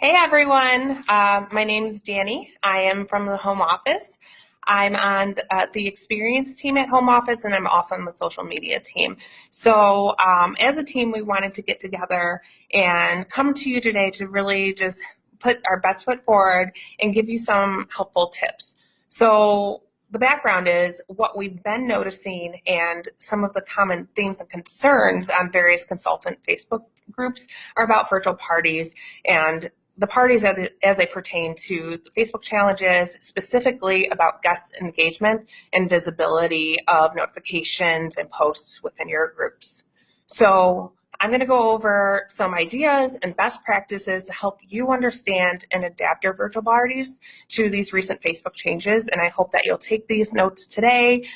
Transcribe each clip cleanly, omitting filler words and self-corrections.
Hey everyone, my name is Dani. I am from the home office. I'm on the experience team at home office, and I'm also on the social media team. So as a team, we wanted to get together and come to you today to really just put our best foot forward and give you some helpful tips. So the background is what we've been noticing and some of the common themes and concerns on various consultant Facebook groups are about virtual parties and the parties as they pertain to the Facebook challenges, specifically about guest engagement and visibility of notifications and posts within your groups. So I'm going to go over some ideas and best practices to help you understand and adapt your virtual parties to these recent Facebook changes. And I hope that you'll take these notes today,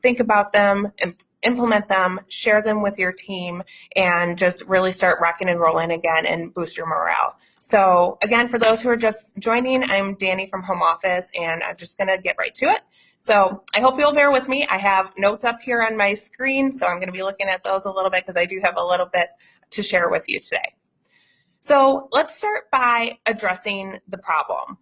think about them, and implement them, share them with your team, and just really start rocking and rolling again and boost your morale. So again, for those who are just joining, I'm Dani from home office, and I'm just gonna get right to it. So I hope you'll bear with me. I have notes up here on my screen, so I'm gonna be looking at those a little bit because I do have a little bit to share with you today. So let's start by addressing the problem.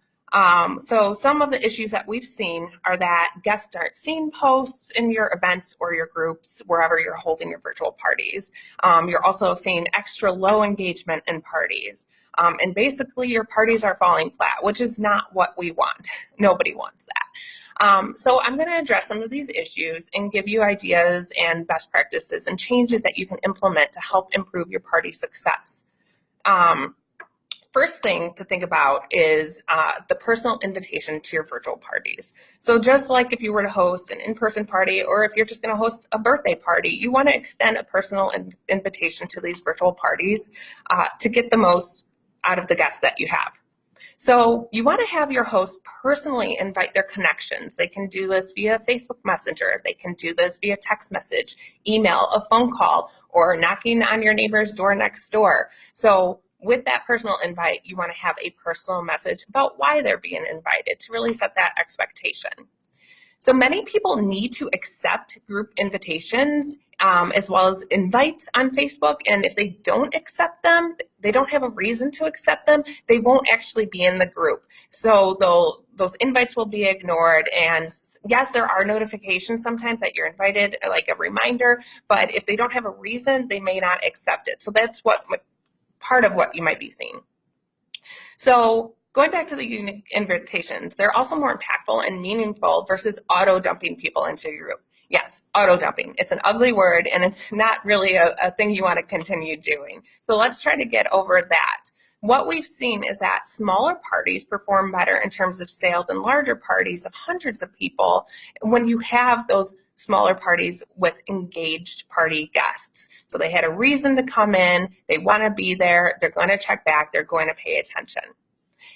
So some of the issues that we've seen are that guests aren't seeing posts in your events or your groups wherever you're holding your virtual parties. You're also seeing extra low engagement in parties. And basically your parties are falling flat, which is not what we want. Nobody wants that. So I'm going to address some of these issues and give you ideas and best practices and changes that you can implement to help improve your party success. First thing to think about is the personal invitation to your virtual parties. So just like if you were to host an in-person party, or if you're just going to host a birthday party, you want to extend a personal invitation to these virtual parties to get the most out of the guests that you have. So you want to have your host personally invite their connections. They can do this via Facebook Messenger. They can do this via text message, email, a phone call, or knocking on your neighbor's door next door. So with that personal invite, you want to have a personal message about why they're being invited to really set that expectation. So many people need to accept group invitations as well as invites on Facebook. And if they don't accept them, they don't have a reason to accept them, they won't actually be in the group. So those invites will be ignored. And yes, there are notifications sometimes that you're invited, like a reminder, but if they don't have a reason, they may not accept it. So that's what part of what you might be seeing. So going back to the unique invitations, they're also more impactful and meaningful versus auto-dumping people into your group. Yes, auto-dumping. It's an ugly word, and it's not really a thing you want to continue doing. So let's try to get over that. What we've seen is that smaller parties perform better in terms of sales than larger parties of hundreds of people when you have those smaller parties with engaged party guests. So they had a reason to come in, they want to be there, they're going to check back, they're going to pay attention.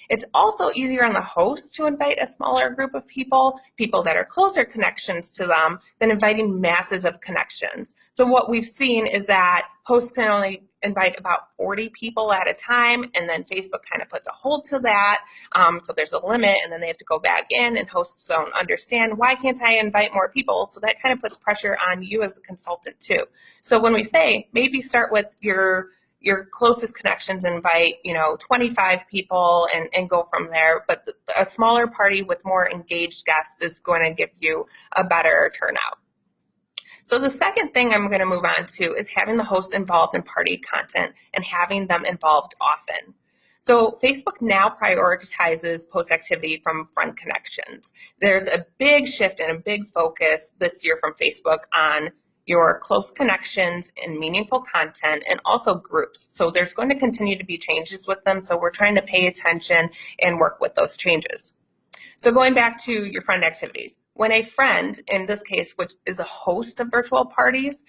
It's also easier on the host to invite a smaller group of people that are closer connections to them, than inviting masses of connections. So what we've seen is that hosts can only invite about 40 people at a time, and then Facebook kind of puts a hold to that. So there's a limit, and then they have to go back in, and hosts don't understand, why can't I invite more people? So that kind of puts pressure on you as a consultant too. So when we say maybe start with your closest connections, invite 25 people and go from there, but a smaller party with more engaged guests is going to give you a better turnout. So the second thing I'm going to move on to is having the host involved in party content and having them involved often. So Facebook now prioritizes post activity from friend connections. There's a big shift and a big focus this year from Facebook on your close connections and meaningful content, and also groups. So there's going to continue to be changes with them. So we're trying to pay attention and work with those changes. So going back to your friend activities, when a friend, in this case, which is a host of virtual parties,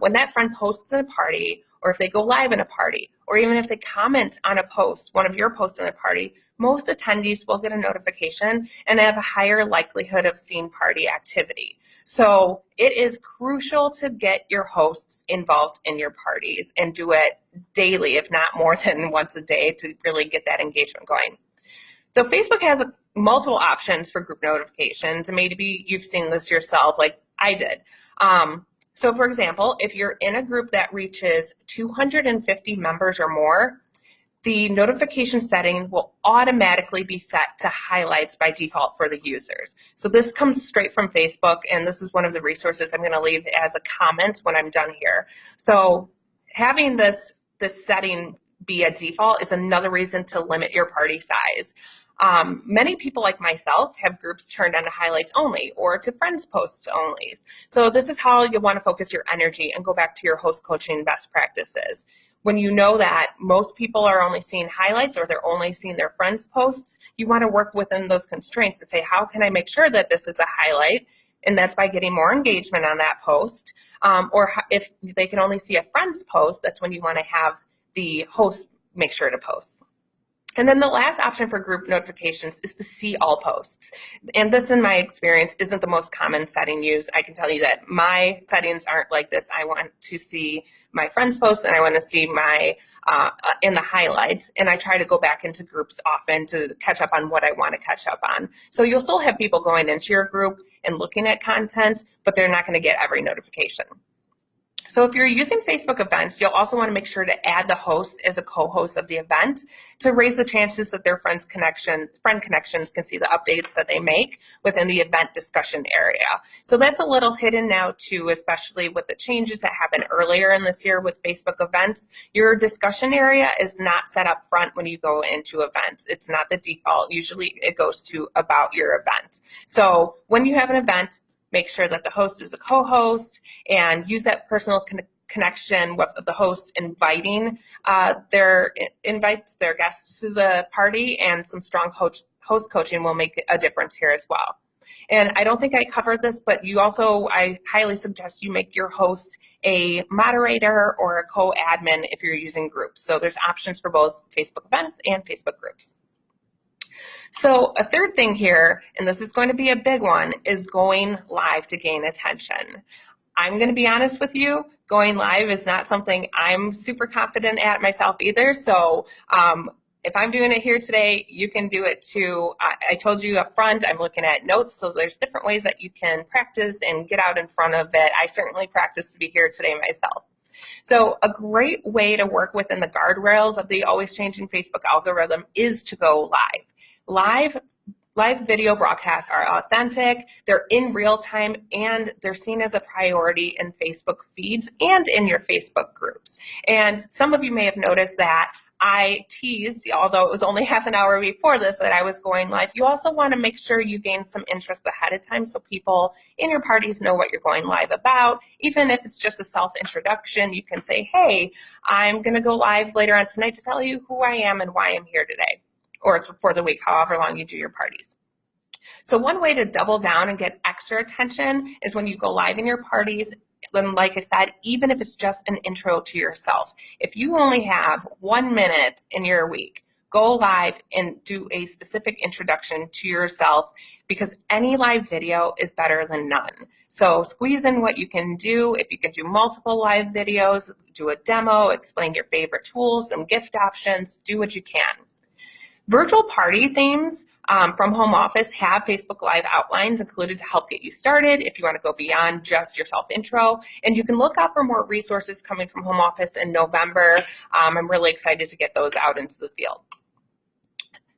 when that friend posts in a party, or if they go live in a party, or even if they comment on a post, one of your posts in a party, most attendees will get a notification and have a higher likelihood of seeing party activity. So it is crucial to get your hosts involved in your parties and do it daily, if not more than once a day, to really get that engagement going. So Facebook has multiple options for group notifications, and maybe you've seen this yourself like I did. So for example, if you're in a group that reaches 250 members or more, the notification setting will automatically be set to highlights by default for the users. So this comes straight from Facebook, and this is one of the resources I'm going to leave as a comment when I'm done here. So having this setting be a default is another reason to limit your party size. Many people like myself have groups turned on to highlights only or to friends posts only. So this is how you want to focus your energy and go back to your host coaching best practices. When you know that most people are only seeing highlights or they're only seeing their friends' posts, you want to work within those constraints and say, how can I make sure that this is a highlight? And that's by getting more engagement on that post. Or if they can only see a friend's post, that's when you want to have the host make sure to post. And then the last option for group notifications is to see all posts. And this, in my experience, isn't the most common setting used. I can tell you that my settings aren't like this. I want to see my friends' posts and I want to see my in the highlights. And I try to go back into groups often to catch up on what I want to catch up on. So you'll still have people going into your group and looking at content, but they're not going to get every notification. So if you're using Facebook events, you'll also want to make sure to add the host as a co-host of the event to raise the chances that their friend connections can see the updates that they make within the event discussion area. So that's a little hidden now too, especially with the changes that happened earlier in this year with Facebook events. Your discussion area is not set up front when you go into events. It's not the default. Usually it goes to about your event. So when you have an event, make sure that the host is a co-host and use that personal connection with the host inviting their guests to the party, and some strong host coaching will make a difference here as well. And I don't think I covered this, but I highly suggest you make your host a moderator or a co-admin if you're using groups. So there's options for both Facebook events and Facebook groups. So a third thing here, and this is going to be a big one, is going live to gain attention. I'm going to be honest with you, going live is not something I'm super confident at myself either. So if I'm doing it here today, you can do it too. I told you up front, I'm looking at notes, so there's different ways that you can practice and get out in front of it. I certainly practice to be here today myself. So a great way to work within the guardrails of the always changing Facebook algorithm is to go live. Live video broadcasts are authentic, they're in real time, and they're seen as a priority in Facebook feeds and in your Facebook groups. And some of you may have noticed that I teased, although it was only half an hour before this, that I was going live. You also want to make sure you gain some interest ahead of time so people in your parties know what you're going live about. Even if it's just a self-introduction, you can say, hey, I'm going to go live later on tonight to tell you who I am and why I'm here today, or for the week, however long you do your parties. So one way to double down and get extra attention is when you go live in your parties. And like I said, even if it's just an intro to yourself, if you only have 1 minute in your week, go live and do a specific introduction to yourself, because any live video is better than none. So squeeze in what you can do. If you can do multiple live videos, do a demo, explain your favorite tools and gift options, do what you can. Virtual party themes from home office have Facebook Live outlines included to help get you started if you want to go beyond just your self-intro. And you can look out for more resources coming from home office in November. I'm really excited to get those out into the field.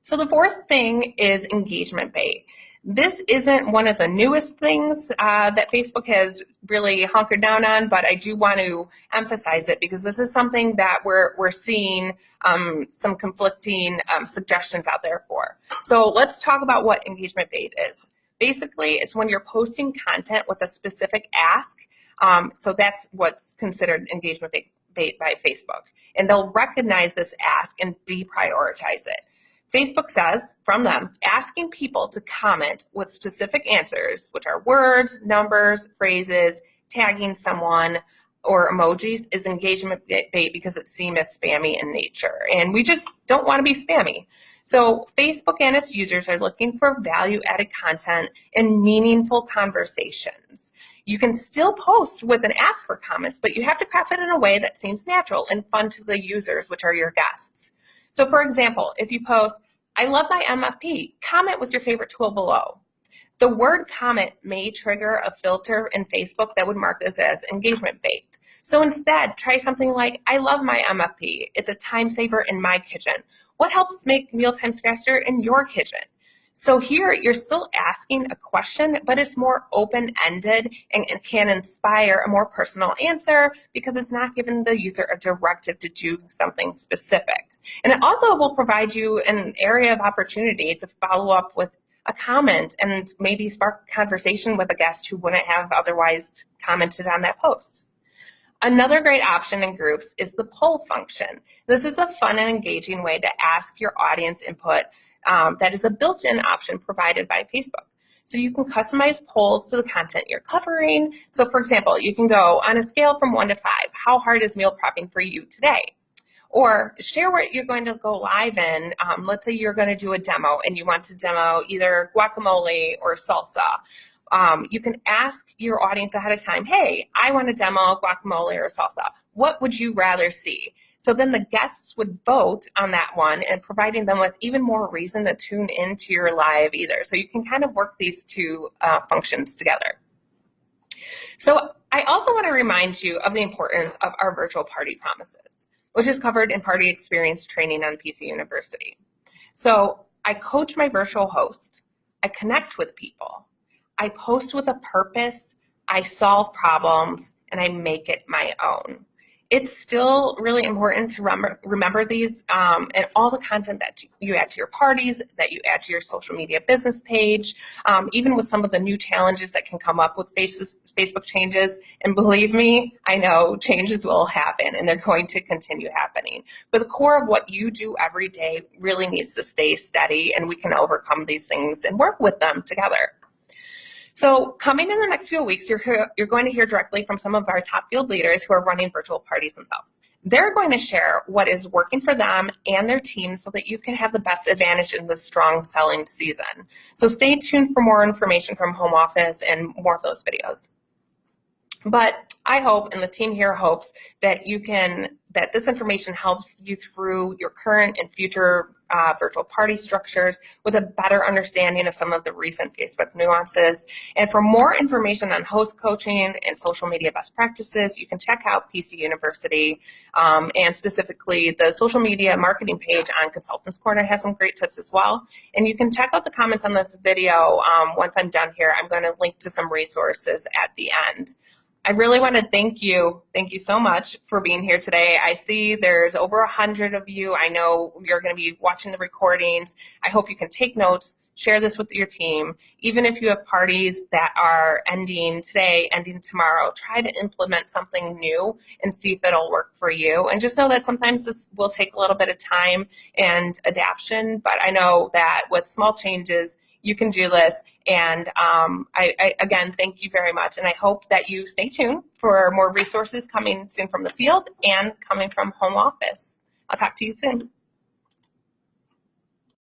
So the fourth thing is engagement bait. This isn't one of the newest things that Facebook has really hunkered down on, but I do want to emphasize it because this is something that we're seeing some conflicting suggestions out there for. So let's talk about what engagement bait is. Basically, it's when you're posting content with a specific ask. So that's what's considered engagement bait by Facebook. And they'll recognize this ask and deprioritize it. Facebook says, from them, asking people to comment with specific answers, which are words, numbers, phrases, tagging someone, or emojis, is engagement bait because it's seen as spammy in nature. And we just don't want to be spammy. So Facebook and its users are looking for value-added content and meaningful conversations. You can still post with an ask for comments, but you have to craft it in a way that seems natural and fun to the users, which are your guests. So for example, if you post, I love my MFP, comment with your favorite tool below. The word comment may trigger a filter in Facebook that would mark this as engagement bait. So instead, try something like, I love my MFP. It's a time saver in my kitchen. What helps make meal times faster in your kitchen? So here you're still asking a question, but it's more open-ended and can inspire a more personal answer because it's not giving the user a directive to do something specific. And it also will provide you an area of opportunity to follow up with a comment and maybe spark a conversation with a guest who wouldn't have otherwise commented on that post. Another great option in groups is the poll function. This is a fun and engaging way to ask your audience input that is a built-in option provided by Facebook. So you can customize polls to the content you're covering. So for example, you can go on a scale from 1 to 5, how hard is meal prepping for you today? Or share what you're going to go live in. Let's say you're going to do a demo and you want to demo either guacamole or salsa. You can ask your audience ahead of time, hey, I want to demo guacamole or salsa. What would you rather see? So then the guests would vote on that one and providing them with even more reason to tune into your live either. So you can kind of work these two functions together. So I also want to remind you of the importance of our virtual party promises, which is covered in party experience training on PC University. So I coach my virtual host, I connect with people, I post with a purpose, I solve problems, and I make it my own. It's still really important to remember these and all the content that you add to your parties, that you add to your social media business page, even with some of the new challenges that can come up with Facebook changes. And believe me, I know changes will happen and they're going to continue happening. But the core of what you do every day really needs to stay steady, and we can overcome these things and work with them together. So coming in the next few weeks, you're going to hear directly from some of our top field leaders who are running virtual parties themselves. They're going to share what is working for them and their teams so that you can have the best advantage in this strong selling season. So stay tuned for more information from home office and more of those videos. But I hope, and the team here hopes, that that this information helps you through your current and future virtual party structures with a better understanding of some of the recent Facebook nuances. And for more information on host coaching and social media best practices, you can check out PC University, and specifically the social media marketing page on Consultants Corner has some great tips as well. And you can check out the comments on this video. Once I'm done here, I'm going to link to some resources at the end. I really want to thank you. Thank you so much for being here today. I see there's over 100 of you. I know you're going to be watching the recordings. I hope you can take notes, share this with your team. Even if you have parties that are ending today, ending tomorrow, try to implement something new and see if it'll work for you. And just know that sometimes this will take a little bit of time and adaptation, but I know that with small changes, you can do this. And I again, thank you very much. And I hope that you stay tuned for more resources coming soon from the field and coming from home office. I'll talk to you soon.